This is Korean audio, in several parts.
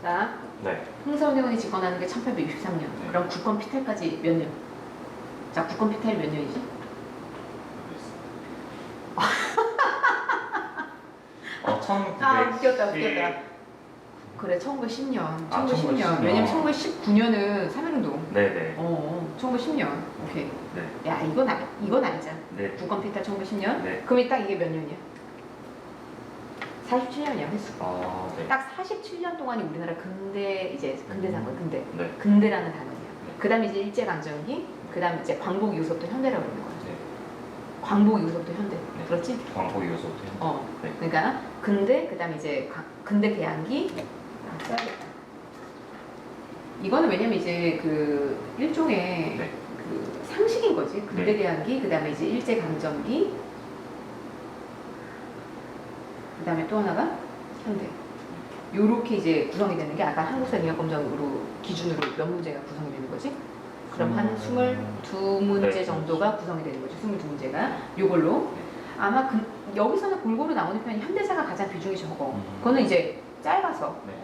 자, 네. 홍사운의원이 집권하는 게 1863년. 네. 그럼 국권 피탈까지 몇 년? 자, 국권 피탈이 몇 년이지? 웃겼다. 그래, 1910년. 1910년. 왜냐면 1919년은 3.1운동. 네네. 1910년. 오케이. 네. 야, 이건 아니잖아. 네. 국권 피탈 1910년. 네. 그럼 딱 이게 몇 년이야? 47년이야, 횟수. 네. 딱 47년 동안이 우리나라 근대사인 거야, 근대. 네. 근대라는 단어야. 네. 그 다음에 이제 일제강점기, 그 다음에 이제 광복 이후서부터 현대라고 그러는 거야. 네. 광복 이후서부터 현대. 네. 그렇지? 광복 이후서부터. 네. 그러니까 근대, 그 다음에 이제 근대 개항기. 써야겠다. 이거는 왜냐면 이제 그 일종의 네. 그 상식인 거지. 근대 네. 개항기, 그 다음에 이제 일제강점기, 그 다음에 또 하나가 현대. 요렇게 이제 구성이 되는 게 아까 한국사기업검정으로 기준으로 몇 문제가 구성이 되는 거지? 그럼 한 22문제 네. 정도가 구성이 되는 거죠. 22문제가 요걸로. 아마 여기서는 골고루 나오는 편이 현대사가 가장 비중이 적어. 그거는 이제 짧아서. 네.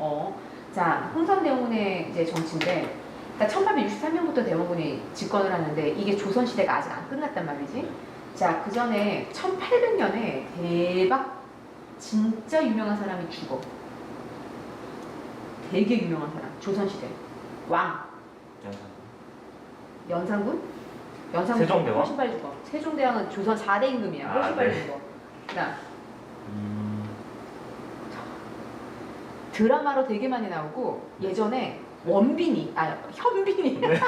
자, 홍성대원군의 이제 정치인데, 그러니까 1863년부터 대원군이 집권을 하는데 이게 조선시대가 아직 안 끝났단 말이지. 자, 그 전에 1800년에 대박 진짜 유명한 사람이 죽어. 되게 유명한 사람. 조선시대. 왕. 연산군? 연산군 세종대왕? 훨씬 빨리 죽어. 세종대왕은 조선 4대 임금이야. 훨씬 빨리 네. 죽어. 그다음 드라마로 되게 많이 나오고 예전에 현빈이 원빈이란다.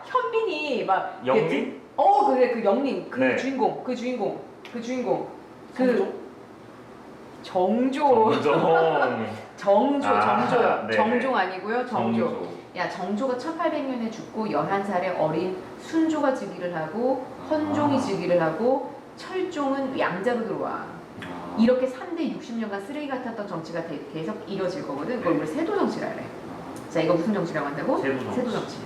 현빈이 막 영민? 그래 그 영민 네. 주인공 정종. 정조요. 네. 정종 아니고요. 정조. 야, 정조가 1800년에 죽고 11살에 어린 순조가 즉위를 하고 헌종이 즉위를 하고 철종은 양자로 들어와. 이렇게 3대 60년간 쓰레기 같았던 정치가 계속 이뤄질 거거든. 그걸 우리 세도 정치라 그래. 자, 이거 무슨 정치라고 한다고? 세도 정치.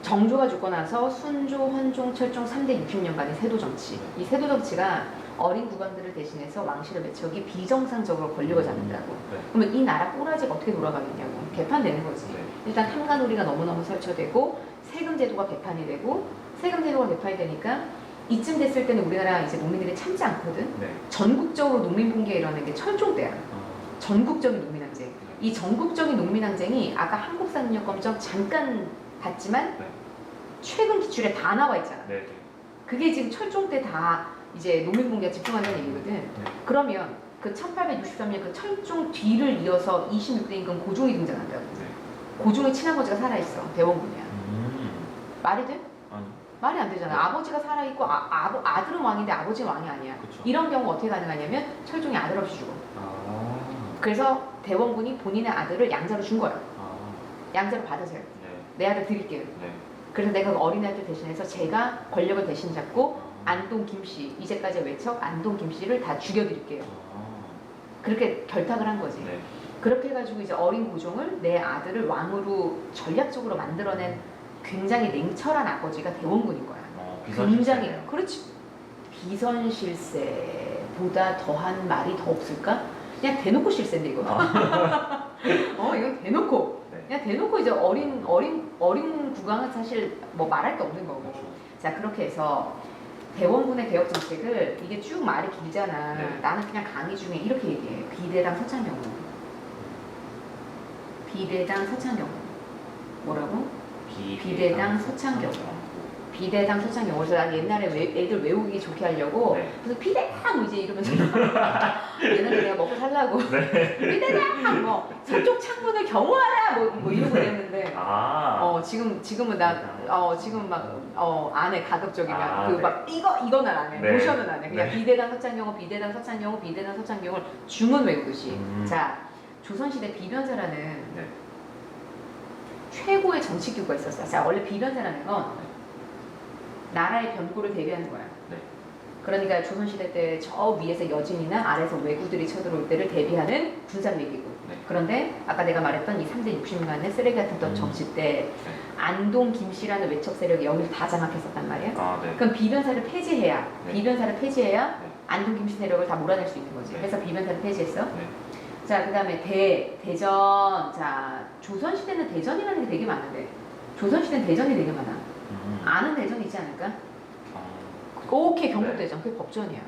정조가 죽고 나서 순조, 헌종, 철종 3대 60년간의 세도 정치. 이 세도 정치가 어린 국왕들을 대신해서 왕실의 매척이 비정상적으로 권력을 잡는다고. 그러면 이 나라 꼬라지가 어떻게 돌아가겠냐고. 개판되는 거지. 일단 탐관오리가 너무너무 설쳐되고 세금 제도가 개판이 되고 세금 제도가 개판이 되니까 이쯤 됐을 때는 우리나라 이제 농민들이 참지 않거든. 전국적으로 농민 봉기가 일어나는 게 철종 때야. 전국적인 농민항쟁. 이 전국적인 농민항쟁이 아까 한국산업검정 잠깐 봤지만 최근 기출에 다 나와 있잖아. 그게 지금 철종 때 다 이제 농민 봉기가 집중한다는 얘기거든. 그러면 그 1863년 그 철종 뒤를 이어서 26대 임금 고종이 등장한다고. 고종의 친아버지가 살아있어. 대원군이야. 말이 돼? 말이 안 되잖아. 아버지가 살아있고 아들은 왕인데 아버지는 왕이 아니야. 그쵸. 이런 경우 어떻게 가능하냐면 철종이 아들 없이 죽어. 그래서 대원군이 본인의 아들을 양자로 준 거야. 양자로 받으세요. 내 아들 드릴게요. 그래서 내가 그 어린아이들 대신해서 제가 권력을 대신 잡고 안동 김씨, 이제까지 외척 안동 김씨를 다 죽여드릴게요. 그렇게 결탁을 한 거지. 그렇게 해가지고 이제 어린 고종을 내 아들을 왕으로 전략적으로 만들어낸 굉장히 냉철한 아버지가 대원군인 거야. 굉장히. 그렇지. 비선실세보다 더한 말이 더 없을까? 그냥 대놓고 실세인데 이거. 이건 대놓고. 그냥 대놓고 이제 어린 국왕은 사실 뭐 말할 게 없는 거고. 자, 그렇게 해서 대원군의 개혁 정책을 이게 쭉 말이 길잖아. 나는 그냥 강의 중에 이렇게 얘기해. 비대당 서창경호. 비대당 서창경호. 뭐라고? 비대당 서창경호. 비대당 서창경호. 그래서 난 옛날에 애들 외우기 좋게 하려고 그래서 비대당 이제 이러면서 옛날에 내가 먹고 살라고 비대당 뭐 서쪽 창문을 경호하라 뭐 이러고 그랬는데 지금은 지금 막 안 해. 가급적이면 그 막 이거는 안 해. 모션은 안 해. 그냥 비대당 서창경호 비대당 서창경호 비대당 서창경호를 중은 외우듯이. 자, 조선시대 비변사라는 최고의 정치기구가 있었어. 자, 원래 비변사라는 건 나라의 변고를 대비하는 거야. 그러니까 조선시대 때 저 위에서 여진이나 아래에서 왜구들이 쳐들어올 때를 대비하는 군사를 얘기고. 그런데 아까 내가 말했던 이 3대 60년간의 쓰레기 같았던 정치 때 안동 김씨라는 외척 세력이 여기를 다 장악했었단 말이야. 그럼 비변사를 폐지해야 안동 김씨 세력을 다 몰아낼 수 있는 거지. 그래서 비변사를 폐지했어. 자, 그 다음에 대전. 자, 조선시대는 대전이라는 게 되게 많은데. 조선시대는 대전이 되게 많아. 아는 대전이 있지 않을까? 오케이, 경북대전. 그게 법전이야.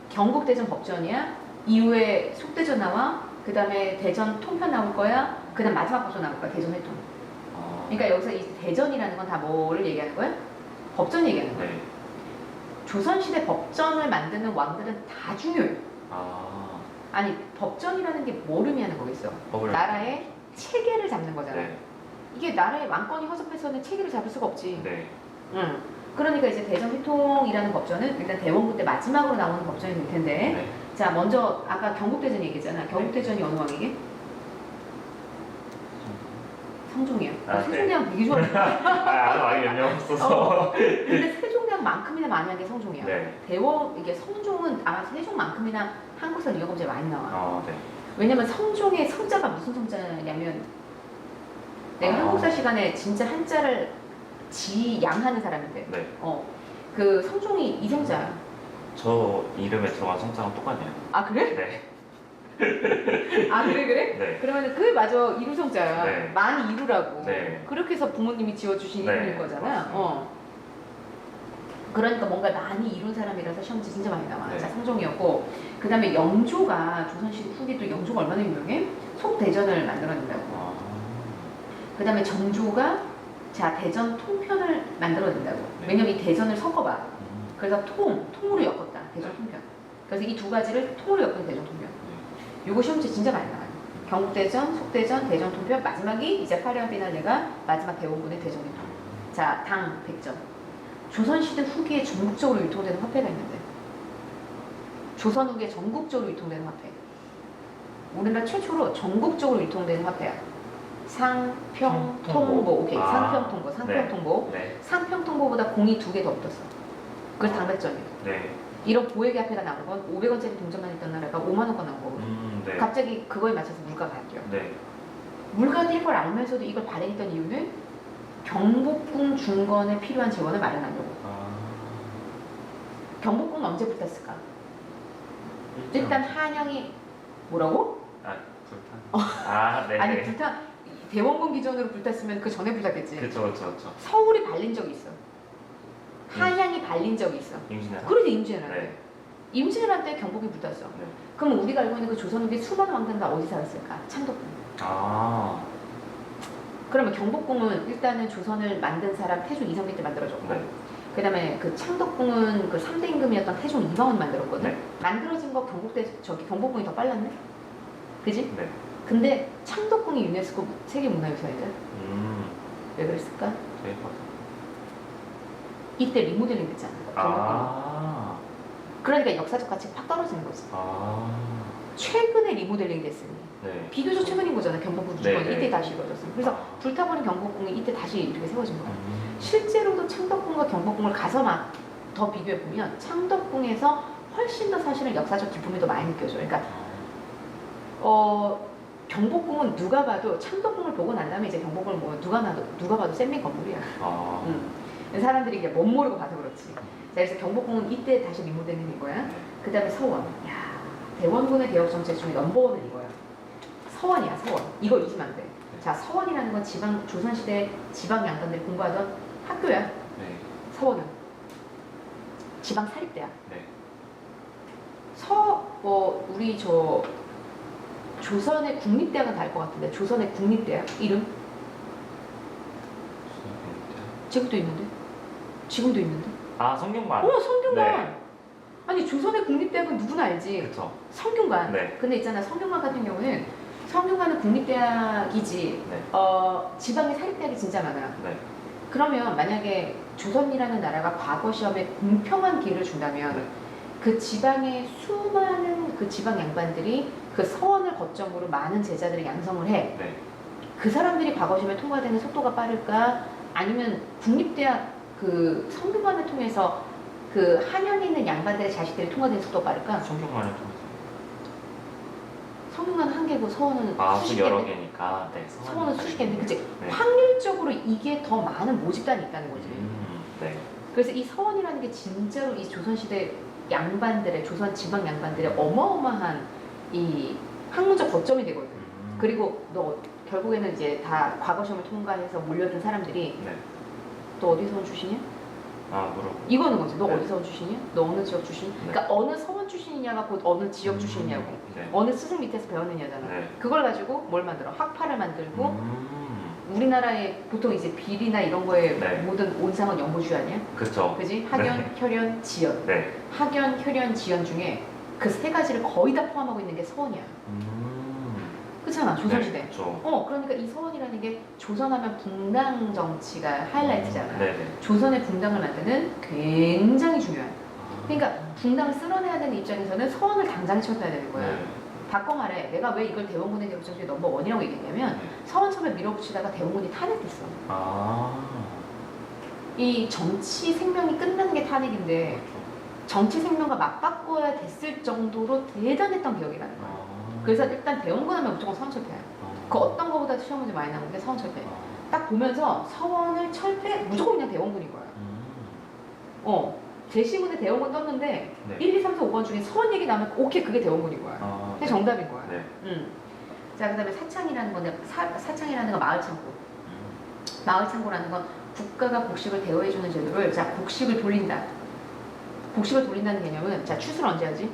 경북대전 법전이야. 이후에 속대전 나와. 그 다음에 대전 통편 나올 거야. 그 다음 마지막 법전 나올 거야. 대전 회통. 그러니까 여기서 이 대전이라는 건 다 뭐를 얘기하는 거야? 법전 얘기하는 거야. 네. 조선시대 법전을 만드는 왕들은 다 중요해. 아니, 법전이라는 게 뭘 의미하는 거겠어? 나라의 체계를 잡는 거잖아. 네. 이게 나라의 왕권이 허접해서는 체계를 잡을 수가 없지. 네. 응. 그러니까 이제 대전회통이라는 법전은 일단 대원군 때 마지막으로 나오는 법전이 될 텐데. 네. 자, 먼저 아까 경북대전 얘기했잖아. 경북대전이 어느 왕에게? 성종이야. 세종대왕 되게 좋아하는 거야. 아는 왕이 몇 명 없어서. 근데 세종대왕만큼이나 많이 한 게 성종이야. 네. 이게 성종은 아마 세종만큼이나 한국사 유역검지에 많이 나와. 네. 왜냐면 성종의 성자가 무슨 성자냐면 내가 한국사 시간에 진짜 한자를 지양하는 사람인데 네. 그 성종이 이성자야. 저 이름에 들어간 성자랑 똑같네요. 아 그래? 네. 아 그래? 네. 그러면 그게 맞아 이루성자야. 네. 많이 이루라고. 네. 그렇게 해서 부모님이 지어주신 네. 이름인 거잖아. 맞습니다. 그러니까 뭔가 많이 이룬 사람이라서 시험지 진짜 많이 나와. 네. 자, 성종이었고 그 다음에 영조가 조선시대 후기 또 영조가 얼마나 유명해? 속대전을 만들어낸다고. 그 다음에 정조가 자 대전 통편을 만들어낸다고. 네. 왜냐면 이 대전을 섞어봐. 그래서 통으로 엮었다. 대전 통편. 그래서 이 두 가지를 통으로 엮은 대전 통편. 요거 시험지 진짜 많이 나와요. 경북대전, 속대전, 대전 통편. 마지막이 이제 화려한 피날레가 마지막 대원군의 대전회통. 자, 당 100점. 조선시대 후기에 전국적으로 유통되는 화폐가 있는데 조선 후기에 전국적으로 유통되는 화폐. 우리나라 최초로 전국적으로 유통되는 화폐야. 상평통보. 오케이. 상평통보. 상평통보. 네. 상평통보보다 공이 2개 더 붙었어. 그래서 당백점이야. 네. 이런 고액 화폐가 나온 건 500원짜리 동전만 있던 나라가 5만 원권 나온 거거든. 네. 갑자기 그거에 맞춰서 물가가 바뀌어. 네. 물가 뛸 걸 알면서도 이걸 발행했던 이유는 경복궁 중건에 필요한 재원을 마련하려고. 경복궁 언제 붙었을까? 일단 한양이 뭐라고? 불탄. 네. 아니 대원군 기준으로 불탔으면 그 전에 불탔겠지. 그렇죠. 서울이 발린 적이 있어. 한양이 발린 적이 있어. 임진왜란. 그래도 임진왜란 때. 네. 임진왜란 때 경복이 붙었어. 네. 그럼 우리가 알고 있는 그 조선 후기 수많은 왕들은 다 어디 살았을까? 창덕궁. 그러면 경복궁은 일단은 조선을 만든 사람 태종 이성계 때 만들어졌고, 네. 그 다음에 그 창덕궁은 그 3대 임금이었던 태종 이방원이 만들었거든. 네. 만들어진 거 경복궁이 더 빨랐네. 그지? 네. 근데 창덕궁이 유네스코 세계문화유산이래. 왜 그랬을까? 네. 이때 리모델링 됐잖아. 경복궁. 그러니까 역사적 가치 팍 떨어지는 거지. 최근에 리모델링 됐으니. 네. 비교적 최근인 거잖아. 경복궁 주건이 네. 이때 다시 이루어졌어. 그래서 불타버린 경복궁이 이때 다시 이렇게 세워진 거야. 실제로도 창덕궁과 경복궁을 가서 막 더 비교해 보면 창덕궁에서 훨씬 더 사실은 역사적 기품이 더 많이 느껴져. 그러니까 경복궁은 누가 봐도 창덕궁을 보고 난 다음에 이제 경복궁을 뭐 누가 봐도 샌민 건물이야. 사람들이 이게 못 모르고 봐서 그렇지. 자, 그래서 경복궁은 이때 다시 리모델링인 거야. 그 다음에 서원. 야, 대원군의 개혁 정책 중에 넘버원은 이거야. 서원이야, 서원. 이거 잊으면 안 돼. 자, 서원이라는 건 조선시대 지방 양반들이 공부하던 학교야. 네. 서원은. 지방 사립대야. 네. 우리 조선의 국립대학은 다 알 것 같은데, 조선의 국립대학? 이름? 지금도 있는데? 성균관. 성균관! 네. 아니, 조선의 국립대학은 누구나 알지? 그쵸. 성균관. 네. 근데 있잖아, 성균관 같은 경우는 성균관은 국립대학이지, 네. 지방의 사립대학이 진짜 많아. 네. 그러면 만약에 조선이라는 나라가 과거 시험에 공평한 기회를 준다면 네. 그 지방의 수많은 그 지방 양반들이 그 서원을 거점으로 많은 제자들을 양성을 해. 네. 그 사람들이 과거 시험에 통과되는 속도가 빠를까? 아니면 국립대학 그 성균관을 통해서 그 한양에 있는 양반들의 자식들이 통과되는 속도가 빠를까? 성균관을 통해서. 성균관은 한 개고 서원은 수십 여러 개인데. 개니까. 네. 서원은 수십 개인데, 그치? 네. 확률적으로 이게 더 많은 모집단이 있다는 거지. 네. 그래서 이 서원이라는 게 진짜로 이 조선시대 양반들의, 조선 지방 양반들의 어마어마한 이 학문적 거점이 되거든. 그리고 너 결국에는 이제 다 과거 시험을 통과해서 몰려든 사람들이 네. 너 어디서 온 출신이야? 아, 물어. 이거는 거지. 너 네. 어디서 온 출신이야? 너 어느 지역 출신? 네. 그러니까 어느 서원 출신이냐가 곧 어느 지역 출신이냐고. 네. 어느 스승 밑에서 배웠느냐잖아. 네. 그걸 가지고 뭘 만들어? 학파를 만들고 음. 우리나라의 보통 이제 비리나 이런 거에 네. 모든 온상은 연고주 아니야? 그쵸. 그지? 학연, 네. 혈연, 지연. 네. 학연, 혈연, 지연 중에 그 세 가지를 거의 다 포함하고 있는 게 서원이야. 그렇잖아, 조선시대. 네, 그쵸. 그러니까 이 서원이라는 게 조선하면 붕당 정치가 하이라이트잖아. 네네. 조선의 붕당을 만드는 굉장히 중요한. 그러니까 붕당을 쓸어내야 되는 입장에서는 서원을 당장 철폐해야 되는 거야. 네. 바꿔 말해. 내가 왜 이걸 대원군의 대국정주의 넘버1이라고 얘기했냐면 네. 서원 처음에 밀어붙이다가 대원군이 탄핵됐어. 아. 이 정치 생명이 끝나는 게 탄핵인데 그렇죠. 정치 생명과 맞바꿔야 됐을 정도로 대단했던 기억이 나는 거야. 그래서 일단 대원군 하면 무조건 서원 철폐야. 그 어떤 거보다 시험 문제 많이 나오는 게 서원 철폐. 딱 보면서 서원을 철폐 무조건 그냥 대원군인 거야. 제시문에 대원군 떴는데 네. 1, 2, 3, 4, 5번 중에 서원 얘기 나면 오케이 그게 대원군인 거야. 그게 네. 정답인 거야. 네. 자, 그다음에 사창이라는 건데 사창이라는 건 마을 창고. 마을 창고라는 건 국가가 곡식을 대여해주는 제도를 자 곡식을 돌린다. 곡식을 돌린다는 개념은 자 추수를 언제 하지?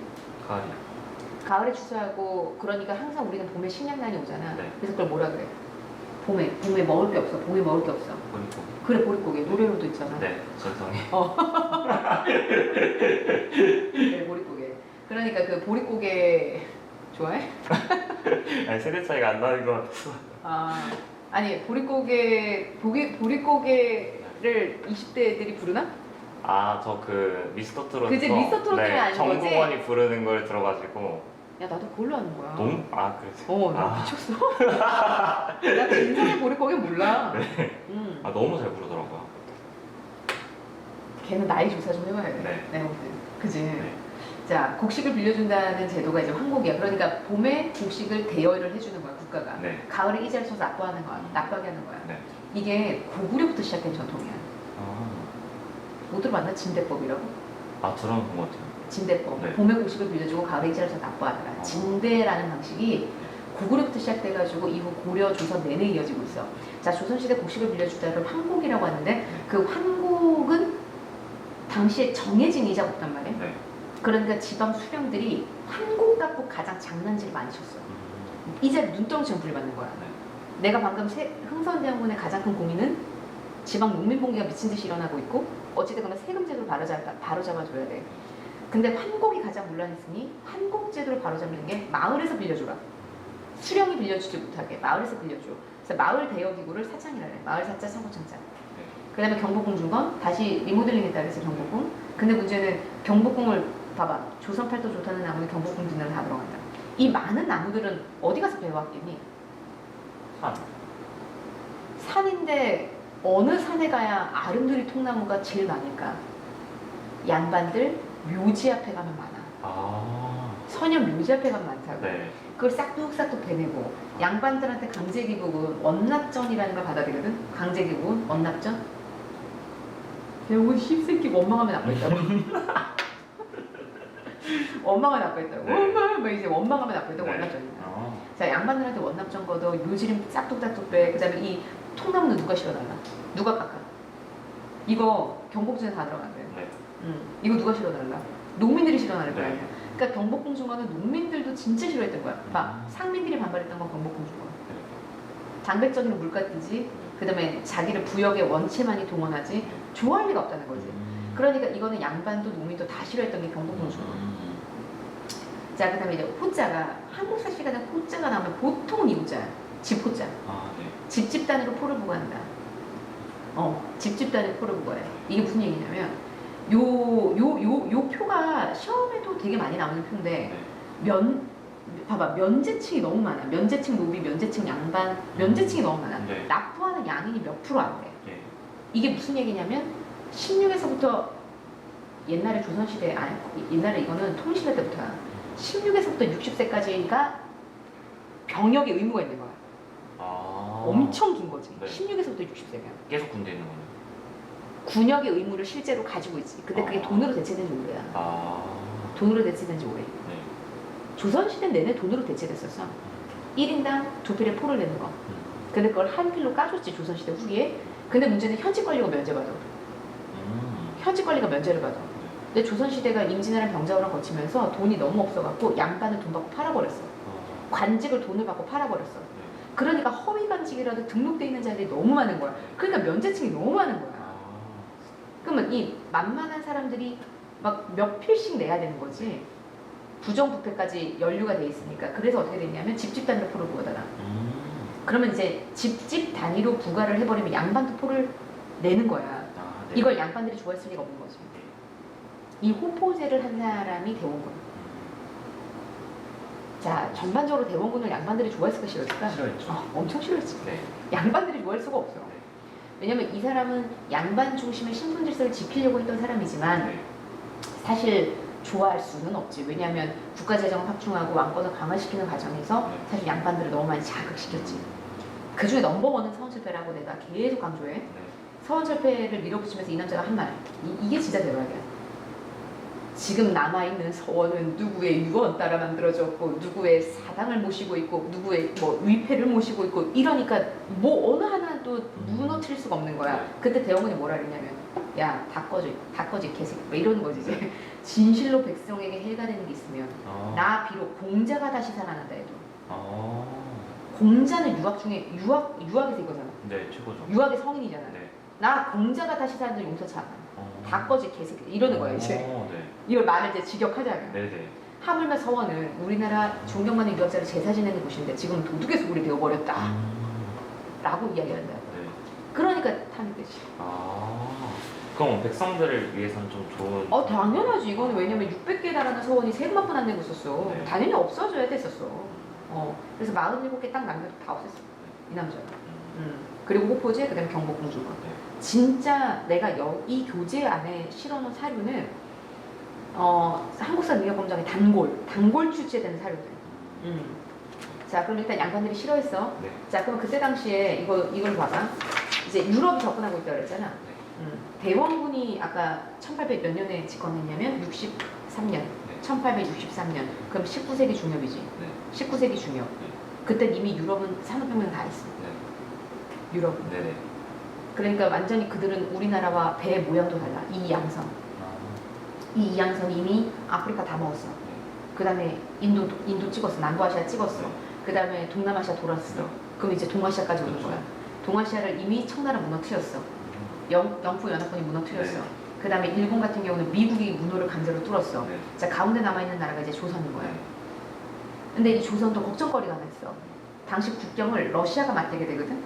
가을이. 가을에 추수하고 그러니까 항상 우리는 봄에 식량난이 오잖아. 네. 그래서 그걸 뭐라 그래? 봄에 먹을 게 없어. 봄에 먹을 게 없어. 보리고. 그래 보릿고개 노래로도 있잖아. 네. 전성이. 그래 보릿고개. 그러니까 그 보릿고개 좋아해? 아니 세대 차이가 안 나는 것 같아서. 아니 보릿고개를 20대 애들이 부르나? 아, 저 그 미스터 트롯. 그치, 미스터 트롯이 아닌 거지? 정동원이 부르는 걸 들어가지고. 야 나도 그걸로 하는 거야. 너무 그래서. 나 미쳤어. 나 진성의 보릿고개 몰라. 네. 너무 잘 부르더라고요. 걔는 나이 조사 좀 해봐야 돼. 네. 내가 볼 때. 그지? 네. 자, 곡식을 빌려준다는 제도가 이제 황곡이야. 그러니까 봄에 곡식을 대여를 해주는 거야, 국가가. 네. 가을에 이자를 쳐서 납부하는 거야. 납부하게 하는 거야. 네. 이게 고구려부터 시작된 전통이야. 못 들어봤나? 진대법이라고? 들어본 것 같아요. 진대법. 네. 봄에 곡식을 빌려주고 가을에 이자를 쳐서 납부하더라. 진대라는 방식이 고구려부터 시작돼가지고 이후 고려, 조선 내내 이어지고 있어. 자, 조선시대 곡식을 빌려주다를 환곡이라고 하는데 그 환곡은 당시에 정해진 이자가 없단 말이야. 네. 그러니까 지방 수령들이 환곡 갖고 가장 장난질을 많이 쳤어. 이제 눈덩이처럼 불받는 거야. 네. 내가 방금 흥선대원군의 가장 큰 고민은 지방 농민봉기가 미친 듯이 일어나고 있고 어찌됐거나 세금제도를 바로잡아줘야 돼. 근데 환곡이 가장 문란했으니 환곡제도를 바로잡는 게 마을에서 빌려줘라. 수령이 빌려주지 못하게 마을에서 빌려줘. 그래서 마을 대여기구를 사창이라 해. 마을 사자 창고창자. 그 다음에 경복궁 준건 다시 리모델링에 따라서 경복궁. 근데 문제는 경복궁을 봐봐. 조선 팔도 좋다는 나무는 경복궁 뒷날 다 들어간다. 이 많은 나무들은 어디 가서 배워왔겠니? 산인데 어느 산에 가야 아름드리 통나무가 제일 많을까? 양반들 묘지 앞에 가면 많아. 선녀 묘지 앞에 가면 많다고. 네. 그걸 싹둑싹둑 베내고 양반들한테 강제기국은 원납전이라는 걸 받아들이거든. 강제기국은 원납전. 야, 우리 씹새끼 원망하면 나빠 있다고. 원망하면 나빠 있다고. 네. 막 이제 원망하면 나빠 있다고. 네. 원납전이다. 자, 양반들한테 원납전 걷어 묘지림 싹둑싹둑 빼. 그 다음에 이 통나무는 누가 실어달라? 누가 깎아? 이거 경복궁에 다 들어간대. 네. 이거 누가 실어달라? 농민들이 실어나를 거 네. 아니야. 그러니까 경복궁 중간은 농민들도 진짜 싫어했던 거야. 봐, 상민들이 반발했던 건 경복궁 중간. 장백전으로 물가뜨지. 그 다음에 자기를 부역의 원체만이 동원하지. 좋아할 리가 없다는 거지. 그러니까 이거는 양반도 농민도 다 싫어했던 게 경복궁 중간. 자, 그 다음에 이제 호자가 한국사 시간에 호자가 나오면 보통은 이 호자야. 집호자. 네. 집집 단위로 포를 부과한다. 집집 단위로 포를 부과해. 이게 무슨 얘기냐면 요 표가 시험에도 되게 많이 나오는 표인데 봐봐, 면제층이 너무 많아. 면제층 노비, 면제층 양반, 면제층이 너무 많아. 네. 납부하는 양인이 몇 프로 안 돼. 네. 이게 무슨 얘기냐면 16에서부터 옛날에 조선시대, 아니 옛날에 이거는 통일시대 때부터야. 16에서부터 60세까지가 병역의 의무가 있는 거야. 엄청 긴 거지. 네. 16에서부터 60세가. 계속 군대 있는 거예요. 군역의 의무를 실제로 가지고 있지. 근데 그게 돈으로 대체된 지 오래야. 돈으로 대체된 지 오래. 네. 조선시대 내내 돈으로 대체됐었어. 1인당 2필의 포를 내는 거. 근데 그걸 한 필로 까줬지, 조선시대 후기에. 근데 문제는 현직 관리가 면제받아. 현직 관리가 면제를 받아. 근데 조선시대가 임진왜란 병자호란 거치면서 돈이 너무 없어갖고 양반을 돈 받고 팔아버렸어. 관직을 돈을 받고 팔아버렸어. 그러니까 허위 관직이라도 등록돼 있는 자들이 너무 많은 거야. 그러니까 면제층이 너무 많은 거야. 그러면 이 만만한 사람들이 막 몇 필씩 내야 되는 거지. 부정부패까지 연루가 돼 있으니까. 그래서 어떻게 됐냐면 집집 단위로 포를 부과하잖아. 그러면 이제 집집 단위로 부과를 해버리면 양반도 포를 내는 거야. 네. 이걸 양반들이 좋아했을 리가 없는 거지. 이 호포제를 한 사람이 대원군. 자, 전반적으로 대원군을 양반들이 좋아했을까 싫었을까? 싫어했죠. 엄청 싫어했지. 네. 양반들이 좋아할 수가 없어. 네. 왜냐면 이 사람은 양반 중심의 신분 질서를 지키려고 했던 사람이지만 네. 사실 좋아할 수는 없지. 왜냐하면 국가 재정을 확충하고 왕권을 강화시키는 과정에서 네. 사실 양반들을 너무 많이 자극시켰지. 그 중에 넘버원은 서원철폐라고 내가 계속 강조해. 네. 서원철폐를 밀어붙이면서 이 남자가 한 말. 이게 진짜 대박이야. 지금 남아있는 서원은 누구의 유언 따라 만들어졌고 누구의 사당을 모시고 있고 누구의 뭐 위패를 모시고 있고 이러니까 뭐 어느 하나도 무너뜨릴 수가 없는 거야. 그때 대원군이 뭐라 그랬냐면 야 다 꺼져 개새끼 뭐 이러는 거지 이제. 진실로 백성에게 해가 되는 게 있으면 나 비록 공자가 다시 살아난다 해도 공자는 유학 중에 유학에서 이거잖아. 네, 최고죠. 유학의 성인이잖아. 네. 나 공자가 다시 살아난다 용서치 않아. 다 꺼지 개새끼 이러는 거야 이제. 네. 이걸 말을 이제 직역하자면. 네네. 하물며 서원은 우리나라 존경받는 유학자를 제사 지내는 곳인데 지금 도둑의 소굴이 되어버렸다 라고 이야기한다. 네. 그러니까 탄핵되지. 그럼 백성들을 위해서는 좀 좋은. 당연하지. 이거는 왜냐면 600개에 달하는 서원이 세금만 안 내고 있었어. 네. 당연히 없어져야 됐었어. 그래서 47개 딱 남겨도 다 없앴어. 이 남자가. 그리고 호포제, 그 다음에 경복궁주거. 네. 진짜 내가 이 교재 안에 실어놓은 사료는 한국사 능력검정의 단골 출제되는 사료들. 자, 그럼 일단 양반들이 싫어했어. 네. 자, 그럼 그때 당시에 이걸 봐봐. 이제 유럽이 접근하고 있다고 그랬잖아. 대원군이 아까 1800 몇 년에 집권했냐면 63년. 네. 1863년. 그럼 19세기 중엽이지. 네. 19세기 중엽. 네. 그때 이미 유럽은 산업혁명 다 했어. 네. 유럽은. 네네. 그러니까 완전히 그들은 우리나라와 배 모양도 달라. 이 양성. 이 이양선이 이미 아프리카 다 먹었어. 그 다음에 인도 찍었어. 남부아시아 찍었어. 그 다음에 동남아시아 돌았어. 그럼 이제 동아시아까지 오는 거야. 동아시아를 이미 청나라 무너뜨렸어. 영포 연합군이 무너뜨렸어. 그 다음에 일본 같은 경우는 미국이 문호를 강제로 뚫었어. 네. 자, 가운데 남아있는 나라가 이제 조선인 거야. 근데 이 조선도 걱정거리가 하나 있어. 당시 국경을 러시아가 맞대게 되거든.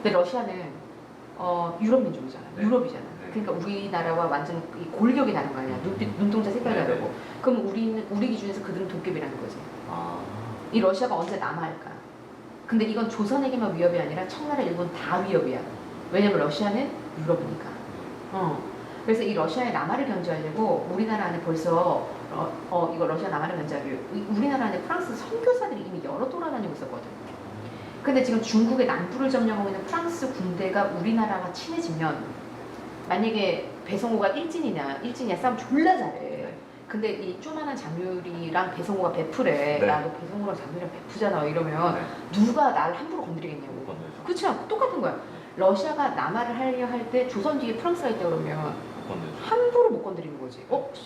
근데 러시아는 유럽 민족이잖아. 네. 유럽이잖아. 네. 그러니까 우리나라와 완전 이 골격이 다른 거 아니야. 눈동자 색깔이 네, 네. 다르고. 그럼 우리 기준에서 그들은 도깨비라는 거지. 이 러시아가 언제 남아할까? 근데 이건 조선에게만 위협이 아니라 청나라 일본 다 위협이야. 왜냐면 러시아는 유럽이니까. 그래서 이 러시아의 남하를 견제하려고 우리나라 안에 벌써 이거 러시아 남하를 견제하기 우리나라 안에 프랑스 선교사들이 이미 여러 돌아다니고 있었거든. 근데 지금 중국의 남부를 점령하고 있는 프랑스 군대가 우리나라와 친해지면 만약에 배성호가 일진이냐 싸움 졸라 잘해. 근데 이 쪼만한 장유리랑 배성호가 베프래. 네. 야, 너 배성호랑 장유리랑 베프잖아. 이러면 네. 누가 나를 함부로 건드리겠냐고. 건들죠. 그렇지 않고 똑같은 거야. 러시아가 남하를 하려 할 때 조선 뒤에 프랑스가 있다 그러면 건들죠. 함부로 못 건드리는 거지.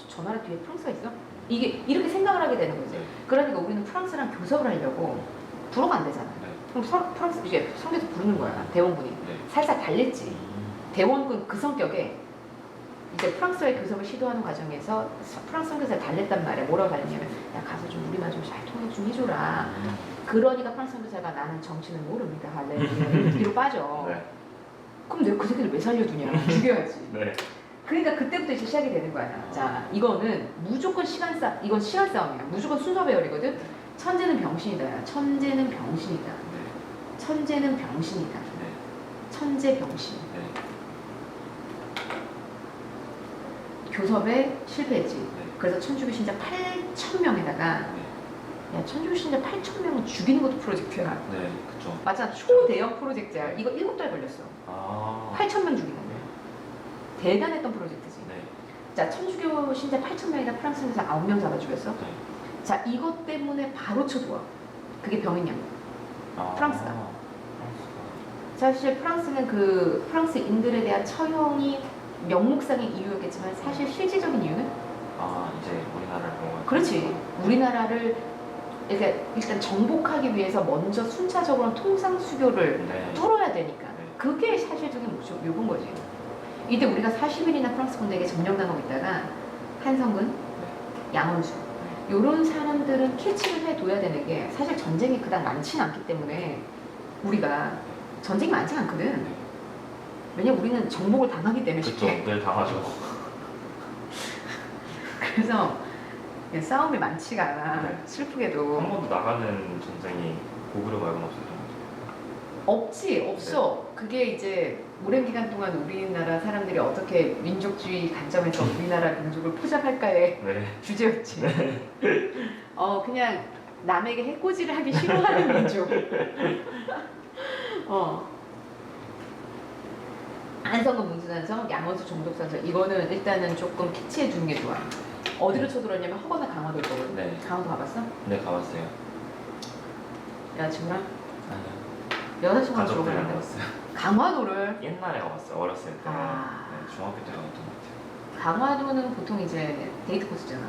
저 나라 뒤에 프랑스가 있어? 이게 이렇게 생각을 하게 되는 거지. 네. 그러니까 우리는 프랑스랑 교섭을 하려고 불어가 안 되잖아. 네. 그럼 프랑스 이제 성에서 부르는 거야. 대원군이 네. 살살 달랬지. 대원군 그 성격에 이제 프랑스와의 교섭을 시도하는 과정에서 프랑스 선교사를 달랬단 말이야. 뭐라고 달랬냐면 야 가서 좀 우리말 좀 잘 통역 좀 해줘라. 그러니까 프랑스 선교사가 나는 정치는 모릅니다. 할래. 뒤로 빠져. 네. 그럼 내가 그 새끼를 왜 살려두냐. 죽여야지. 네. 그러니까 그때부터 이제 시작이 되는 거야. 자, 이거는 무조건 이건 시간 싸움이야. 무조건 순서 배열이거든. 천재는 병신이다. 천재는 병신이다. 네. 천재는 병신이다. 네. 천재 병신. 네. 교섭에 실패했지. 네. 그래서 천주교 신자 8,000명에다가 야, 천주교 신자 8,000명을 죽이는 것도 프로젝트야. 네. 그쵸. 맞잖아. 초대형 프로젝트야. 이거 7달 걸렸어. 8,000명 죽이는 거야. 대단했던 프로젝트지. 네. 자, 천주교 신자 8,000명에다 프랑스 선교사 9명 잡아 죽였어. 네. 자, 이것 때문에 바로 쳐들어와. 그게 병행량. 프랑스가. 사실 프랑스는 그 프랑스인들에 대한 처형이 명목상의 이유였겠지만 사실 실질적인 이유는 이제 우리나라를 보고. 그렇지. 우리나라를 일단 정복하기 위해서 먼저 순차적으로 통상수교를 네. 뚫어야 되니까 네. 그게 사실적인 요구인 거지. 이때 우리가 40일이나 프랑스 군대에게 점령당하고 있다가 한성근, 양원수 이런 사람들은 캐치를 해둬야 되는 게 사실 전쟁이 그닥 많지는 않기 때문에 우리가 전쟁이 많지 않거든. 왜냐면 우리는 정복을 당하기 때문에 그쵸. 쉽게. 늘 당하죠. 그래서 싸움이 많지가 않아. 네. 슬프게도. 한 번도 나가는 전쟁이 고구려 말고는 없었던 것 없지, 없어. 그게 이제 오랜 기간 동안 우리나라 사람들이 어떻게 민족주의 관점에서 우리나라 민족을 포장할까의 같아요. 네. 주제였지. 그냥 남에게 해코지를 하기 싫어하는 민족. 한성은 문수산성, 양원수 정독산성 이거는 일단은 조금 캐치해 두는 게 좋아. 어디로 쳐들었냐면 허거나 강화도일 거거든. 네. 강화도 가봤어? 네, 가봤어요. 여자친구랑? 아니요. 여자친구랑 가족들이랑 들어갔는데 가봤어요. 강화도를 옛날에 가봤어요. 어렸을 때. 아. 네, 중학교 때 가봤던 것 같아요. 강화도는 보통 이제 데이트 코스잖아.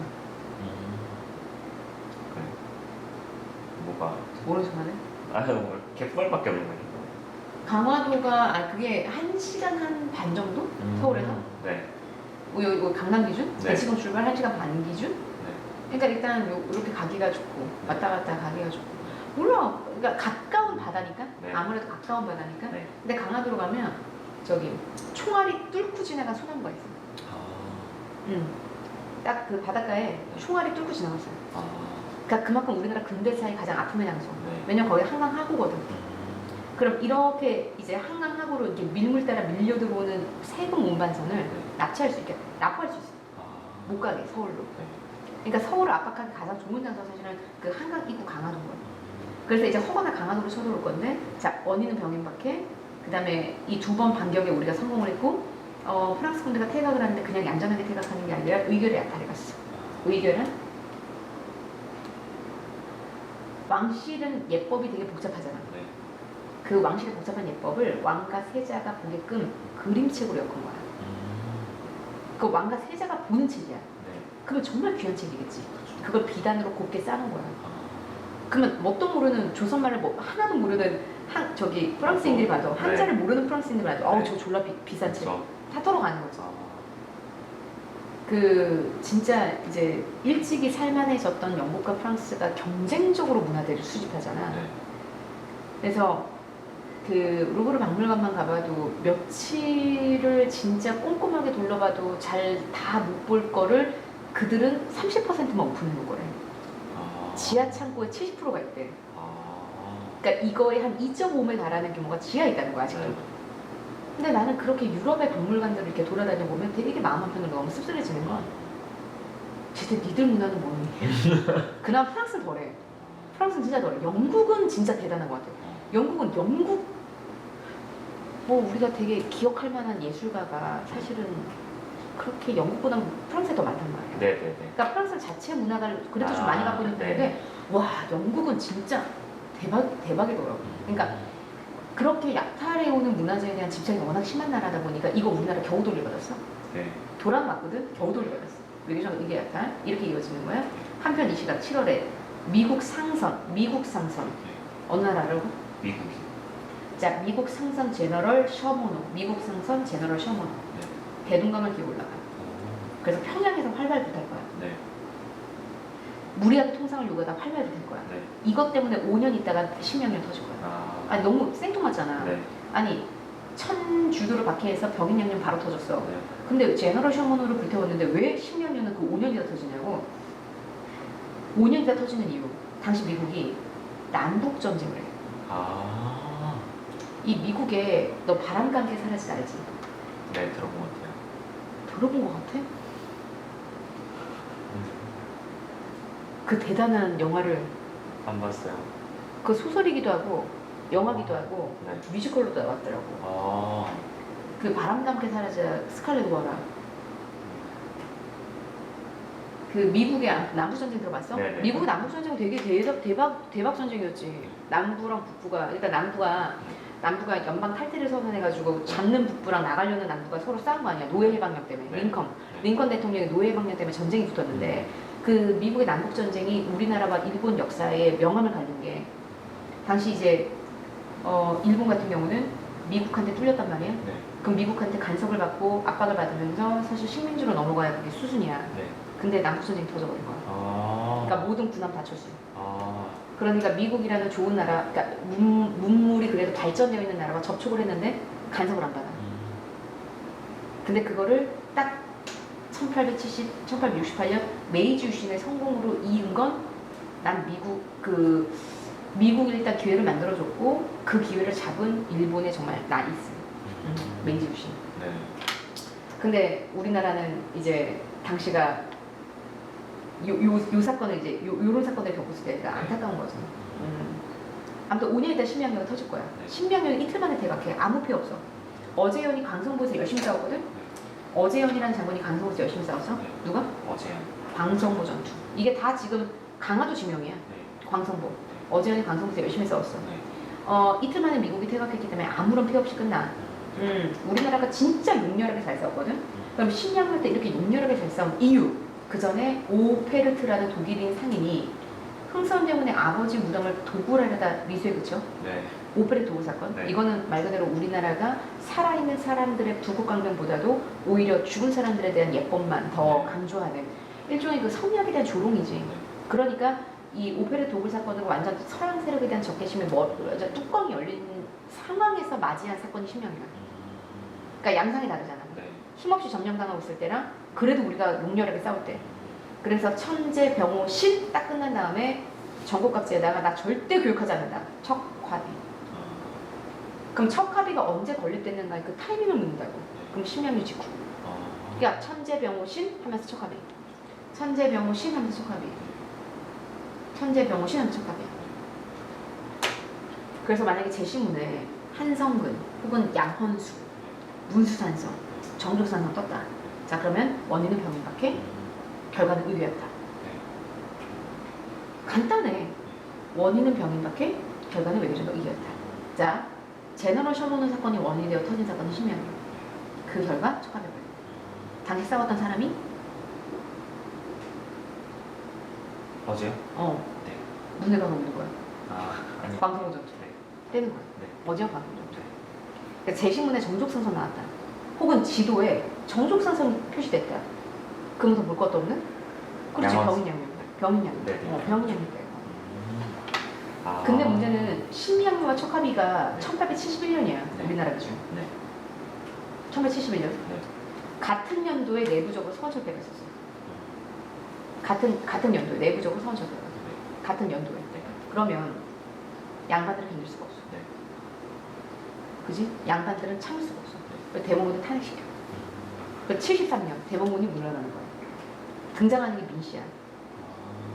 그래. 뭐가? 모르는 척하네. 뭐 갯벌밖에 없는 거예요. 강화도가 그게 1시간 한 반 정도? 서울에서? 네. 여기 강남 기준? 네. 지금 출발 1시간 반 기준? 네. 그러니까 일단 이렇게 가기가 좋고 왔다 갔다 가기가 좋고 몰라. 그러니까 가까운 바다니까 네. 아무래도 가까운 바다니까. 네. 근데 강화도로 가면 저기 총알이 뚫고 지나간 소나무가 있어. 딱 그 바닷가에 총알이 뚫고 지나갔어요. 그러니까 그만큼 우리나라 근대사의 가장 아픔의 장소. 네. 왜냐면 거기 한강하구거든. 그럼 이렇게 이제 한강하구로 이렇게 밀물 따라 밀려 들어오는 세금 운반선을 납치할 수 있게 납부할 수 있어. 못 가게 서울로. 그러니까 서울을 압박하기 가장 좋은 장소가 사실은 그 한강 입구 강화도인 거야. 그래서 이제 허거나 강화도로 쳐들어올 건데, 자 원인은 병행박해. 그다음에 이 2번 반격에 우리가 성공을 했고, 프랑스 군대가 퇴각을 하는데 그냥 얌전하게 퇴각하는 게 아니라 의결의 약탈에 갔어. 의결은 왕실은 예법이 되게 복잡하잖아. 네. 그 왕실의 복잡한 예법을 왕과 세자가 보게끔 그림책으로 엮은 거야. 그 왕과 세자가 보는 책이야. 네. 그러면 정말 귀한 책이겠지. 그렇죠. 그걸 비단으로 곱게 싸는 거야. 그러면 뭣도 모르는 조선말을 하나도 모르는 저기 프랑스인들이 봐도 네. 한자를 모르는 프랑스인들이 봐도 네. 어우 저 졸라 비싼 책. 그렇죠. 다 떨어가는 거죠. 그 진짜 이제 일찍이 살만해졌던 영국과 프랑스가 경쟁적으로 문화재를 수집하잖아. 네. 그래서 그 루브르 박물관만 가봐도 며칠을 진짜 꼼꼼하게 둘러봐도 잘 다 못 볼 거를 그들은 30%만 오픈해 놓은 거래. 지하 창고에 70%가 있대. 그러니까 이거에 한 2.5에 달하는 규모가 지하에 있다는 거야 아직도. 네. 근데 나는 그렇게 유럽의 박물관들을 이렇게 돌아다녀 보면 되게 마음 한편으로 너무 씁쓸해지는 거야. 진짜 니들 문화는 뭐니? 그나마 프랑스는 덜해. 프랑스는 진짜 덜해. 영국은 진짜 대단한 것 같아. 영국은 우리가 되게 기억할 만한 예술가가 사실은 그렇게 영국보다 프랑스에 더 많단 말이야. 네네네. 그러니까 프랑스 자체 문화가 그래도 좀 많이 갖고 있는 네. 편인데 와 영국은 진짜 대박이더라고. 그러니까 그렇게 약탈해오는 문화재에 대한 집착이 워낙 심한 나라다 보니까 이거 우리나라 겨우 돌려받았어. 네. 돌아맞거든? 겨우 돌려받았어. 외교적 이게 약탈 이렇게 이어지는 거야. 한편 이 시각 7월에 미국 상선 어느 나라라고? 미국이. 자 미국 상선 제너럴 셔모노 네. 대동강을 기어 올라가. 그래서 평양에서 활발부탈 거야. 네. 무리하게 통상을 요구하다 활발부탈 거야. 네. 이것 때문에 5년 있다가 신명령 터질 거야. 아니 너무 생뚱맞잖아. 네. 아니 1000주도를 박해해서 병인양령 바로 터졌어. 네. 근데 제너럴 셔먼으로 불태웠는데 왜 신명령은 그 5년 뒤다 터지냐고. 5년 뒤다 터지는 이유. 당시 미국이 남북전쟁을 해. 이 미국에 너 바람과 함께 사라지지 알지? 네, 들어본 것 같아요. 들어본 것 같아? 그 대단한 영화를 안 봤어요. 그 소설이기도 하고 영화기도 하고 네. 뮤지컬로도 나왔더라고. 그 바람과 함께 사라져 스칼렛 오하라. 그 미국의 남북 전쟁 들어봤어? 네네. 미국 남북 전쟁 되게 대박 전쟁이었지. 남부랑 북부가 일단 남부가 연방 탈퇴를 선언해가지고 잡는 북부랑 나가려는 남부가 서로 싸운 거 아니야. 노예 해방령 때문에. 네. 링컨 대통령의 노예 해방령 때문에 전쟁이 붙었는데 그 미국의 남북 전쟁이 우리나라와 일본 역사에 명암을 갈린 게 당시 이제 일본 같은 경우는 미국한테 뚫렸단 말이야. 네. 그럼 미국한테 간섭을 받고 압박을 받으면서 사실 식민지로 넘어가야 그게 수순이야. 네. 근데 남북 전쟁이 터져버린 거야. 그러니까 모든 군함 다 철수. 그러니까 미국이라는 좋은 나라, 그러니까 문물이 그래도 발전되어 있는 나라와 접촉을 했는데 간섭을 안 받아. 근데 그거를 딱 1868년 메이지 유신의 성공으로 이은 건 난 미국이 일단 기회를 만들어줬고 그 기회를 잡은 일본의 정말 나이스. 메이지 유신. 네. 근데 우리나라는 이제 당시가 요 사건을 이제 요런 사건을 겪었을 때가 안타까운 거죠. 아무튼 5년 있다 신명령이 터질 거야. 네. 신명령이 이틀 만에 대각해. 아무 피해 없어. 어재현이 강성보에서 열심히 싸웠거든. 어재현이라는 장군이 강성보에서 열심히 싸웠어. 네. 누가? 어제요. 광성보 전투. 이게 다 지금 강화도 지명이야. 네. 광성보. 어재현이 강성보에서 열심히 싸웠어. 네. 이틀 만에 미국이 퇴각했기 때문에 아무런 피해 없이 끝나. 우리나라가 진짜 용렬하게 잘 싸웠거든. 그럼 신명령 때 이렇게 용렬하게 잘 싸운 이유. 그 전에 오페르트라는 독일인 상인이 흥선대원의 아버지 무덤을 도굴하려다 미수에 그쳐. 네. 오페르트 도굴 사건. 네. 이거는 말 그대로 우리나라가 살아있는 사람들의 부국강병보다도 오히려 죽은 사람들에 대한 예법만 더 네. 강조하는 일종의 그 성리학에 대한 조롱이지. 네. 그러니까 이 오페르트 도굴 사건으로 완전 서양 세력에 대한 적개심의 뚜껑이 열린 상황에서 맞이한 사건이 신명이야. 그러니까 양상이 다르잖아. 네. 힘없이 점령당하고 있을 때랑 그래도 우리가 용렬하게 싸울 때. 그래서 천재, 병호, 신 딱 끝난 다음에 전국 각지에다가 나 절대 교육하지 않는다. 척화비. 그럼 척화비가 언제 건립됐는가 그 타이밍을 묻는다고. 그럼 신명리 직후. 그러니까 천재, 병호, 신 하면서 척화비. 천재, 병호, 신 하면서 척화비. 천재, 병호, 신 하면서 척화비. 그래서 만약에 제시문에 한성근 혹은 양헌수, 문수산성, 정족산성 떴다. 자 그러면 원인은 병인박해, 결과는 의뢰였다. 간단해. 원인은 병인박해, 결과는 외교적으로 의뢰였다. 자, 제너럴 셔먼 사건이 원인이 되어 터진 사건은 신명이에요. 그 결과 촉감해 버려. 당시 싸웠던 사람이 어제요? 네. 문해가 넘는 거야. 아니. 광성호 전투. 네. 떼는 거야. 네. 어제가 광성호 전투. 그러니까 제시문에 정족산성 나왔다. 혹은 지도에 정족산성이 표시됐다. 그러면서 볼 것도 없는? 그렇지, 양원. 병인양면. 병인양면. 네, 네. 병인양면. 근데 문제는 신명류와 척합의가 1871년이야. 네. 우리나라 기준. 네. 1871년. 네. 같은 연도에 내부적으로 서원철폐가 있었어. 같은 연도에 내부적으로 서원철폐가 있었어. 네. 같은 연도에. 네. 그러면 양반들은 견딜 수가 없어. 네. 그지? 양반들은 참을 수가 없어. 그래서 대법원을 탄핵시켜. 그 73년 대법원이 물러나는 거야. 등장하는 게 민씨야.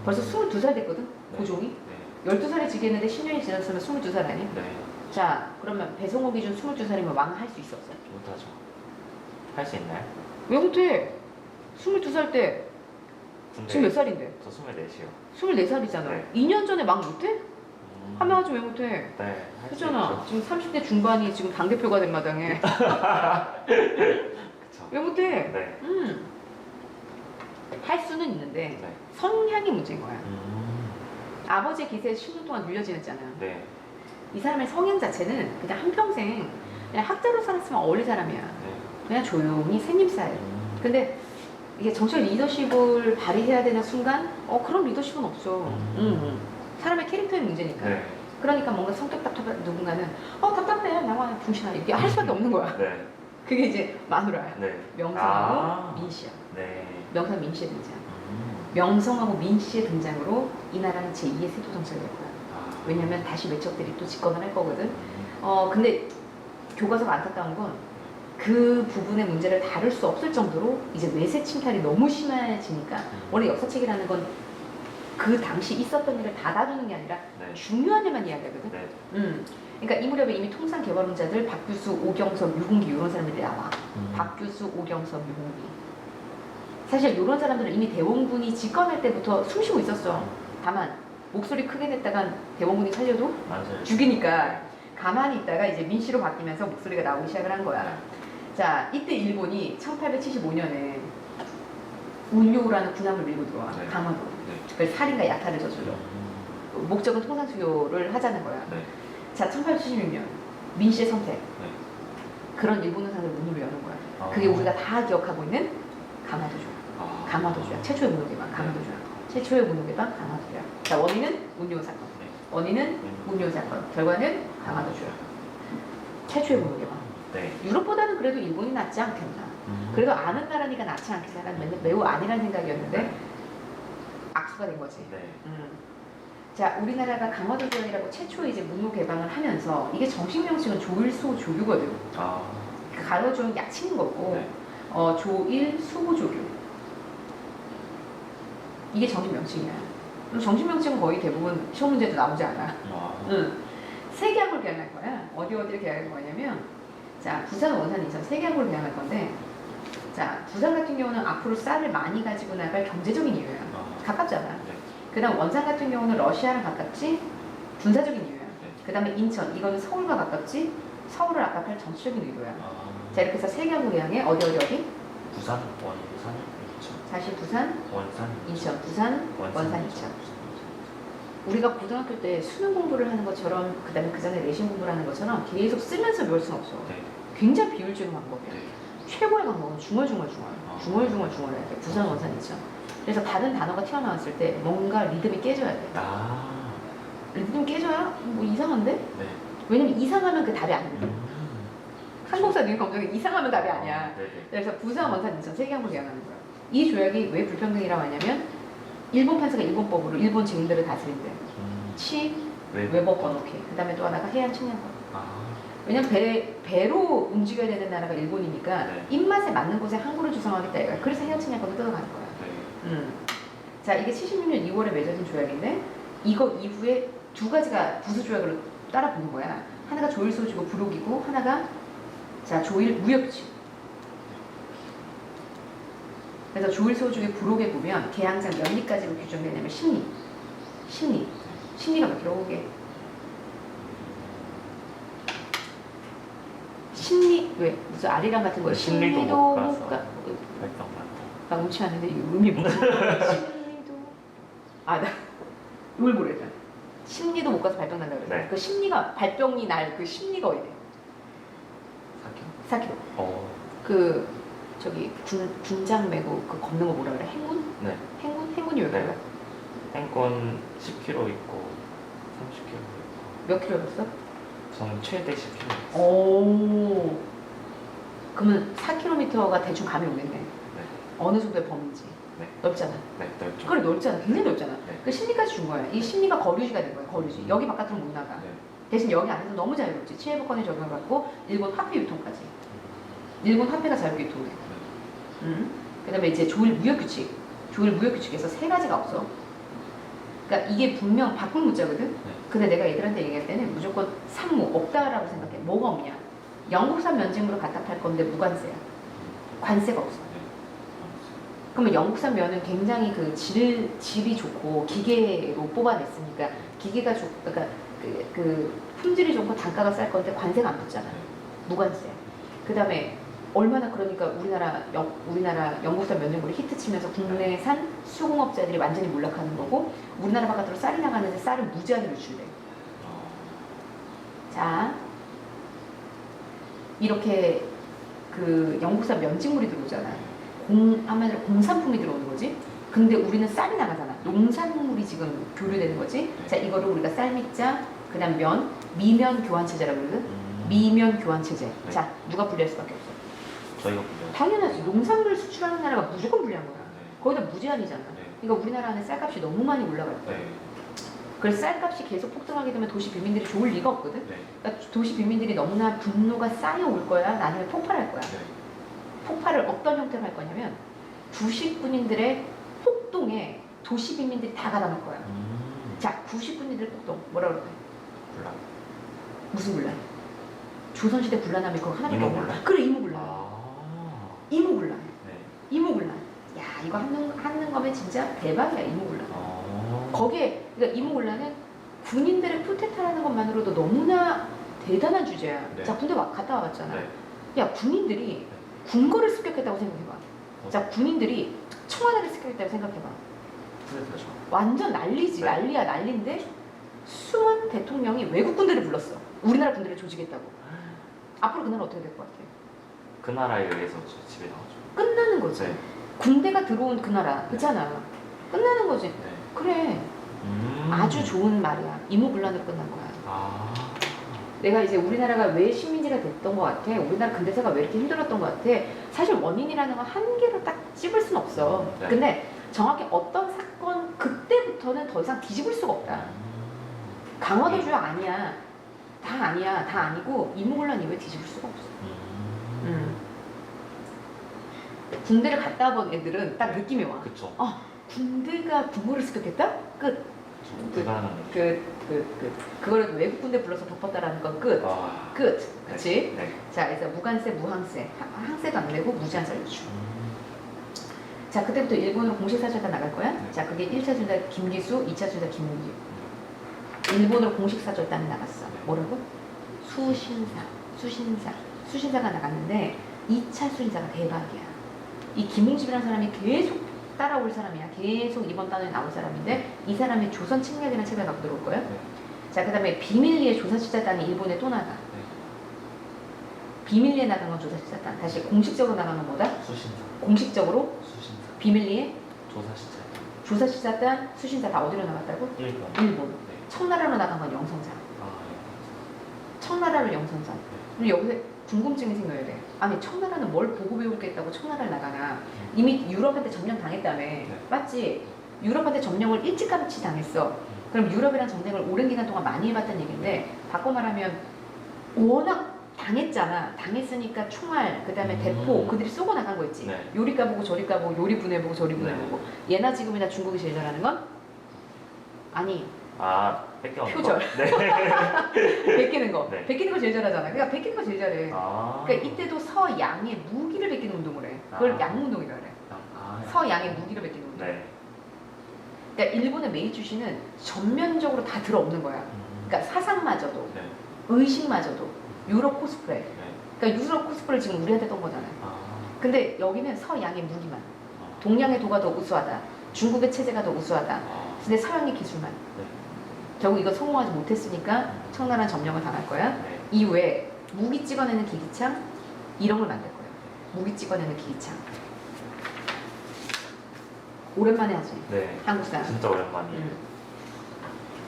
벌써 22살 됐거든? 네. 고종이. 네. 12살에 지겠는데 10년이 지났으면 22살 아니야? 네. 자, 그러면 배송호 기준 22살이면 왕을 할 수 있어 없어? 못하죠. 할 수 있나요? 왜 못해? 22살 때 근데 지금 몇 살인데? 저 24시요. 24살이잖아. 네. 2년 전에 막 못해? 하면 하지 왜 못해? 네. 할수 그렇잖아. 있죠. 지금 30대 중반이 지금 당대표가 된 마당에 그쵸. 왜 못해? 네. 할 수는 있는데 네. 성향이 문제인 거야. 아버지의 기세에 10년 동안 눌려 지냈잖아. 네. 이 사람의 성향 자체는 그냥 한평생 그냥 학자로 살았으면 어울릴 사람이야. 네. 그냥 조용히 새님살. 근데 이게 정치적 리더십을 발휘해야 되는 순간 그런 리더십은 없어. 사람의 캐릭터의 문제니까. 네. 그러니까 뭔가 성격 답답한 누군가는 답답해 나와 붕신아 이렇게 할 수밖에 없는 거야. 네. 그게 이제 마누라야. 네. 명성하고 민씨야. 네. 명성 민씨의 등장. 명성하고 민씨의 등장으로 이 나라는 제2의 세도 정책이 될 거야. 왜냐면 다시 외척들이 또 집권을 할 거거든. 근데 교과서가 안타까운 건 그 부분의 문제를 다룰 수 없을 정도로 이제 외세 침탈이 너무 심해지니까 원래 역사책이라는 건 그 당시 있었던 일을 다 다루는 게 아니라 네. 중요한 일만 이야기하거든. 네. 그러니까 이 무렵에 이미 통상 개발론자들 박규수, 오경섭, 유공기 이런 사람들이 나와. 박규수, 오경섭, 유공기. 사실 이런 사람들은 이미 대원군이 집권할 때부터 숨쉬고 있었어. 다만 목소리 크게 냈다간 대원군이 살려도 맞아요. 죽이니까 가만히 있다가 이제 민씨로 바뀌면서 목소리가 나오기 시작을 한 거야. 자, 이때 일본이 1875년에 운요라는 군함을 밀고 들어와. 네. 강화도. 네. 그래서 살인과 약탈을 저질러. 목적은 통상 수요를 하자는 거야. 네. 자, 1876년 민씨의 선택. 네. 그런 일본 의상을 문으로 여는 거야. 아. 그게 우리가 다 기억하고 있는 강화도죠. 아. 강화도주야. 최초의 문호개방 강화도주야. 최초의 문호개방 강화도주야. 자, 원인은 운요 사건. 네. 원인은 운요 사건. 결과는 강화도주야. 최초의 문호개방. 네. 유럽보다는 그래도 일본이 낫지 않겠나. 그래도 아는 나라니까 낫지 않겠나라는 맨날 매우 아니라는 생각이었는데 악수가 된 거지. 네. 자, 우리나라가 강화도주야이라고 최초 이제 문호 개방을 하면서 이게 정식 명칭은 조일소 조교거든. 아. 가로주는 약칭인 거고, 네. 조일 수호조교. 이게 정식 명칭이야. 그럼 정식 명칭은 거의 대부분 시험 문제도 나오지 않아. 아. 세 계약으로 계약할 거야. 어디를 계약할 거냐면, 자, 부산, 원산, 인천 세 계약으로 계약할 건데, 자, 부산 같은 경우는 앞으로 쌀을 많이 가지고 나갈 경제적인 이유야. 아. 가깝잖아. 네. 그 다음 원산 같은 경우는 러시아랑 가깝지, 군사적인 이유야. 네. 그 다음에 인천, 이거는 서울과 가깝지, 서울을 압박할 정치적인 의도야. 아. 자, 이렇게 해서 세 계약으로 계약해. 어디? 부산, 원산, 인천. 다시 부산, 원산, 인천, 부산, 원산, 인천. 우리가 고등학교 때 수능 공부를 하는 것처럼, 그 다음에 그 전에 내신 공부를 하는 것처럼 계속 쓰면서 배울 수는 없어. 네. 굉장히 비율적인 방법이야. 네. 최고의 방법은 중얼중얼 아. 해야 돼. 부산, 원산, 인천. 그래서 다른 단어가 튀어나왔을 때 뭔가 리듬이 깨져야 돼. 아. 리듬이 깨져야 뭐 이상한데? 네. 왜냐면 이상하면 그 답이 아니야. 음. 한국사 능 검정이 이상하면 답이 아니야. 네네. 그래서 부산, 원산, 인천 세 개항으로 계약하는 거야. 이 조약이 왜 불평등이라고 하냐면 일본 판사가 일본법으로 일본 증인들을 다스린대. 치, 외법 번호키. 그 다음에 또 하나가 해양 측량권. 아. 왜냐면 배로 움직여야 되는 나라가 일본이니까 네. 입맛에 맞는 곳에 항구를 조성하겠다 이거야. 그래서 해양 측량권을 뜯어가는 거야. 네. 자, 이게 76년 2월에 맺어진 조약인데 이거 이후에 두 가지가 부수 조약으로 따라 붙는 거야. 하나가 조일소주고 부록이고 하나가 자 조일 무역규칙. 그래서 조일소주의 부록에 보면 계양장 몇 리까지로 규정되냐면 심리가 몇 킬로 오게. 심리 왜 무슨 아리랑 같은 거 심리도 못 가서. 발병 나 옳지 않은데 이 의미 뭐지? 심리도 나 이걸 모르겠다. 심리도 못 가서 발병 난다 그랬어. 네. 그 심리가 발병이 날 그 심리가 어디래? 4km. 그 저기 군장 메고 그 걷는 거 뭐라 그래? 행군? 네. 행군이 왜 그래? 네. 행권 10km 있고 30km 있고. 몇 킬로였어? 저는 최대 10km. 오. 그러면 4km가 대충 감이 오겠네. 네. 어느 정도의 범위인지. 네. 넓잖아. 네. 넓죠. 그래 넓잖아. 굉장히 넓잖아. 네. 그 심리까지 준 거야. 이 심리가 거류지가 된 거야. 거류지. 여기 바깥으로 못 나가. 네. 대신 여기 안에서 너무 자유롭지. 치해법권에 적용을 받고 일본 화폐 유통까지. 일본 화폐가 자유롭게 유통돼. 그 다음에 이제 조일 무역규칙. 조일 무역규칙에서 세 가지가 없어. 그러니까 이게 분명 바꿀 문자거든. 네. 근데 내가 애들한테 얘기할 때는 무조건 산무 없다라고 생각해. 뭐가 없냐? 영국산 면직물을 갖다 팔 건데 무관세야. 관세가 없어. 네. 그러면 영국산 면은 굉장히 그 질이 좋고 기계로 뽑아냈으니까 기계가 그러니까 그 품질이 좋고 단가가 쌀 건데 관세가 안 붙잖아. 무관세. 그 다음에 얼마나 그러니까 우리나라 영국산 면역물이 히트치면서 국내산 수공업자들이 완전히 몰락하는 거고 우리나라 바깥으로 쌀이 나가는데 쌀은 무제한으로 유출돼. 자 이렇게 그 영국산 면직물이 들어오잖아. 하면 공산품이 들어오는 거지. 근데 우리는 쌀이 나가잖아. 농산물이 지금 교류되는 거지. 자 이거를 우리가 쌀미자 그다음 면 미면 교환 체제라고 그러거든. 미면 교환 체제. 네. 자 누가 불리할 수밖에 없어. 저희가 불려. 당연하지. 농산물을 수출하는 나라가 무조건 불리한 거야. 네. 거기다 무제한이잖아. 네. 그러니까 우리나라 안에 쌀값이 너무 많이 올라갈 거야. 네. 그래서 쌀값이 계속 폭등하게 되면 도시 빈민들이 좋을 리가 없거든. 네. 그러니까 도시 빈민들이 너무나 분노가 쌓여올 거야. 나중에 폭발할 거야. 네. 폭발을 어떤 형태로 할 거냐면 구식군인들의 폭동에 도시 빈민들이 다 가담할 거야. 자, 구식군인들의 폭동 뭐라 그럴까? 불란. 무슨 분란? 조선시대 분란하면 그거 하나밖에 없나? 이모군란? 그래 이모군란. 아. 이모군란. 네. 이모군란. 야 이거 하는 거면 진짜 대박이야 이모군란. 거기에 그러니까 이모군란은 군인들의 쿠데타라는 것만으로도 너무나 대단한 주제야. 네. 자 군대 갔다 와봤잖아. 네. 야 군인들이 군거를 습격했다고 생각해봐. 자 군인들이 청와대를 습격했다고 생각해봐. 그렇죠. 완전 난리지. 네. 난리야 난리인데 숨은 대통령이 외국 군대를 불렀어. 우리나라 군대를 조직했다고. 앞으로 그 나라 어떻게 될 것 같아? 그 나라에 의해서 집에 나오죠. 끝나는 거지. 네. 군대가 들어온 그 나라 그렇잖아. 끝나는 거지. 네. 그래. 아주 좋은 말이야. 이모군란으로 끝난 거야. 아. 내가 이제 우리나라가 왜 식민지가 됐던 것 같아? 우리나라 근대사가 왜 이렇게 힘들었던 것 같아? 사실 원인이라는 건 한 개로 딱 찝을 순 없어. 네. 근데 정확히 어떤 사건 그때부터는 더 이상 뒤집을 수가 없다. 강화도주야 아니야. 다 아니야. 다 아니고 이모군란 이후에 뒤집을 수가 없어. 군대를 갔다 본 애들은 딱 느낌이 와. 그쵸. 군대가 군무를 습격했다? 끝. 대단한. 그거를 외국 군대 불러서 덮었다라는 건 끝. 아. 끝. 그치? 네. 자, 그래서 무관세, 무항세. 항세도 안 내고 무제한 살려주. 자, 그때부터 일본으로 공식 사절단 나갈 거야. 네. 자, 그게 1차 순사 김기수, 2차 순사 김무기. 일본으로 공식 사절단이 나갔어. 뭐라고? 수신사가 나갔는데 2차 수신사가 대박이야. 이 김웅집이라는 사람이 계속 따라올 사람이야. 계속 이번 단원에 나올 사람인데 이 사람이 조선 침략이라는 책을 갖고 들어올 거야. 네. 자, 그 다음에 비밀리에 조사실사단이 일본에 또 나가. 비밀리에 나간 건 조사실사단. 다시 공식적으로 나간 건 뭐다? 수신사. 공식적으로 수신사. 비밀리에 조사실사. 조사실사단, 수신사 다 어디로 나갔다고? 일본. 일본. 네. 청나라로 나간 건 영성사. 청나라로 영성사. 그리고 여기서 궁금증이 생겨야 돼. 아니 청나라는 뭘 보고 배우겠다고 청나라를 나가나. 이미 유럽한테 점령 당했다며. 맞지? 유럽한테 점령을 일찌감치 당했어. 그럼 유럽이랑 전쟁을 오랜 기간 동안 많이 해봤다는 얘기인데 바꿔 말하면 워낙 당했잖아. 당했으니까 총알, 그 다음에 대포 그들이 쏘고 나간 거 있지. 네. 요리 까보고 저리 까보고 요리 분해보고 저리 네. 분해보고. 예나 지금이나 중국이 제일 잘하는 건? 아니 아, 뺏겨온 표절. 거? 네. 베끼는 거. 네. 베끼는 거 제일 잘하잖아. 그러니까 베끼는 거 제일 잘해. 아. 그러니까 이때도 서양의 무기를 베끼는 운동을 해. 그걸 아. 양운동이라 그래. 서양의 무기를 베끼는 운동. 네. 그러니까 일본의 메이주시는 전면적으로 다 들어없는 거야. 그러니까 사상마저도, 네. 의식마저도, 유럽 코스프레. 네. 그러니까 유럽 코스프레를 지금 우리한테 떤 거잖아요. 아. 근데 여기는 서양의 무기만. 동양의 도가 더 우수하다. 중국의 체제가 더 우수하다. 아. 근데 서양의 기술만. 네. 결국 이거 성공하지 못했으니까 청나라는 점령을 당할 거야. 네. 이후에 무기 찍어내는 기기창 이런 걸 만들 거야. 무기 찍어내는 기기창. 오랜만에 하지. 네. 한국 사람. 진짜 오랜만이에요.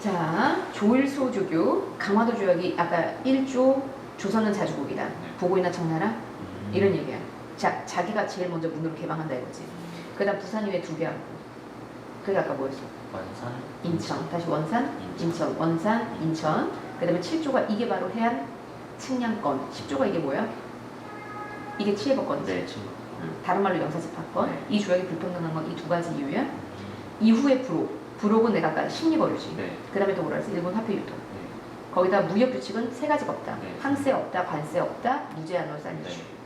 자, 조일소 조교, 강화도 조약이 아까 1조 조선은 자주국이다. 네. 보고이나 청나라 이런 얘기야. 자, 자기가 제일 먼저 문으로 개방한다 이거지. 그다음 부산 이외에 2개 하고. 그게 아까 뭐였어? 원산. 인천. 다시 원산, 인천. 원산, 인천. 그다음에 7조가 이게 바로 해안 측량권. 10조가 이게 뭐야? 이게 치해법권이지. 네, 친구. 다른 말로 영사집합권. 네. 이 조약이 불평등한 건 이 2가지 이유야. 이후에 부록은 내가 아까 심리거류지. 네. 그 다음에 또 뭐라 했어? 일본 화폐 유통. 네. 거기다 무역 규칙은 3가지가 없다. 네. 항세 없다, 관세 없다, 무제한으로 살려주. 네.